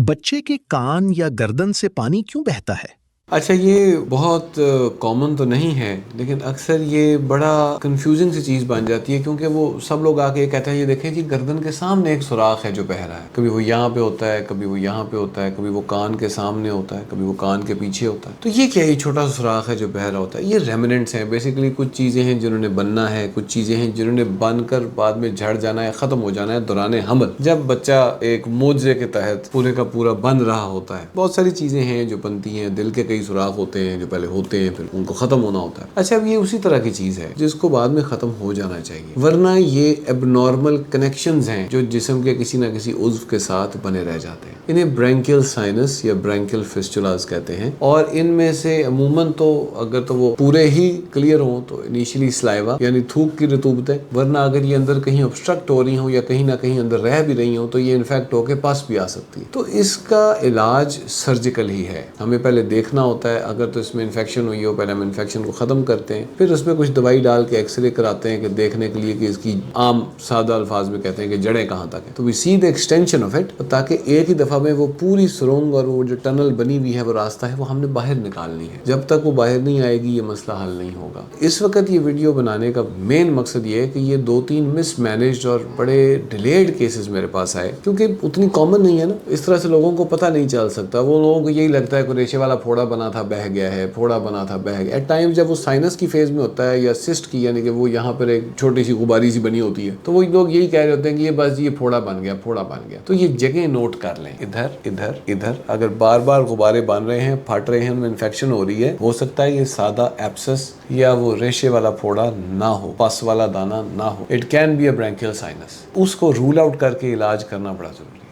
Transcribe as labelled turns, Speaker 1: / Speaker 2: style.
Speaker 1: بچے کے کان یا گردن سے پانی کیوں بہتا ہے؟
Speaker 2: اچھا، یہ بہت کامن تو نہیں ہے، لیکن اکثر یہ بڑا کنفیوزنگ سی چیز بن جاتی ہے، کیونکہ وہ سب لوگ آ کے یہ کہتے ہیں یہ دیکھیں جی گردن کے سامنے ایک سوراخ ہے جو بہہ رہا ہے، کبھی وہ یہاں پہ ہوتا ہے، کبھی وہ یہاں پہ ہوتا ہے، کبھی وہ کان کے سامنے ہوتا ہے، کبھی وہ کان کے پیچھے ہوتا ہے۔ تو یہ کیا، یہ چھوٹا سا سوراخ ہے جو بہہ رہا ہوتا ہے؟ یہ ریمننٹس ہیں، بیسیکلی کچھ چیزیں ہیں جنہوں نے بننا ہے، کچھ چیزیں ہیں جنہوں نے بن کر بعد میں جھڑ جانا ہے، ختم ہو جانا ہے دوران حمل، جب بچہ ایک معجزے کے تحت پورے کا پورا بن رہا ہوتا ہے۔ بہت ساری چیزیں ہیں جو بنتی ہیں، دل کے کئی سوراخ ہوتے ہیں جو پہلے ہوتے ہیں، پھر ان کو ختم ہونا ہوتا ہے۔ اچھا، اب یہ اسی طرح کی چیز ہے جس کو بعد میں ختم ہو جانا چاہیے، ورنہ یہ اب نارمل کنیکشنز ہیں جو جسم کے کسی نہ کسی عضو کے ساتھ بنے رہ جاتے ہیں۔ انہیں برینکیل سائنس یا برینکیل فسٹولاز کہتے ہیں، اور ان میں سے عموماً تو اگر تو وہ پورے ہی کلیئر ہوں تو انیشلی سلائیوا یعنی تھوک کی رطوبتیں، ورنہ اگر یہ اندر کہیں obstruct ہو رہی ہوں یا کہیں نہ کہیں اندر رہ بھی رہی ہوں تو یہ انفیکٹ ہو کے پاس بھی آ سکتی ہے۔ تو اس کا علاج سرجیکل ہی ہے، ہمیں پہلے دیکھنا ہوتا ہے، اگر تو اس میں انفیکشن ہوئی ہو پہلے ہم انفیکشن کو ختم کرتے ہیں، پھر اس میں کچھ دوائی ڈال کے ایکس رے کراتے ہیں کہ دیکھنے کے لیے کہ اس کی عام سادہ الفاظ میں کہتے ہیں کہ جڑیں کہاں تک ہیں، تو وی سی دی ایکسٹینشن آف اٹ، تاکہ ایک ہی دفعہ میں وہ پوری سرنگ اور وہ جو ٹنل بنی ہوئی ہے، وہ راستہ ہے، وہ ہم نے باہر نکالنی ہے۔ جب تک وہ باہر نہیں آئے گی یہ مسئلہ حل نہیں ہوگا۔ اس وقت یہ ویڈیو بنانے کا مین مقصد یہ ہے کہ یہ 2-3 مس مینیجڈ اور بڑے ڈیلیڈ کیسز میرے پاس آئے، کیونکہ اتنی کامن نہیں ہے نا، اس طرح سے لوگوں کو پتہ نہیں چل سکتا۔ وہ لوگوں کو یہی لگتا ہے کہ ریشے والا پھوڑا بنا تھا بہہ گیا ہے، پھوڑا بنا تھا بہہ گیا۔ ایٹ ٹائم جب وہ سائنس کی فیز میں ہوتا ہے یا سسٹ کی، یعنی کہ وہ یہاں پر ایک چھوٹی سی غباری سی بنی ہوتی ہے، تو وہ لوگ یہی کہہ رہے ہوتے ہیں کہ یہ بس یہ پھوڑا بن گیا، پھوڑا بن گیا۔ تو یہ جگہ نوٹ کر لیں، ادھر ادھر ادھر، اگر بار بار غبارے بن رہے ہیں، پھٹ رہے ہیں، ان میں انفیکشن ہو رہی ہے، ہو سکتا ہے یہ سادہ ایبسس یا وہ ریشے والا پھوڑا نہ ہو، پس والا دانہ نہ ہو، it can be a brainkill science. اس کو رول آؤٹ کر کے علاج کرنا بڑا ضروری ہے۔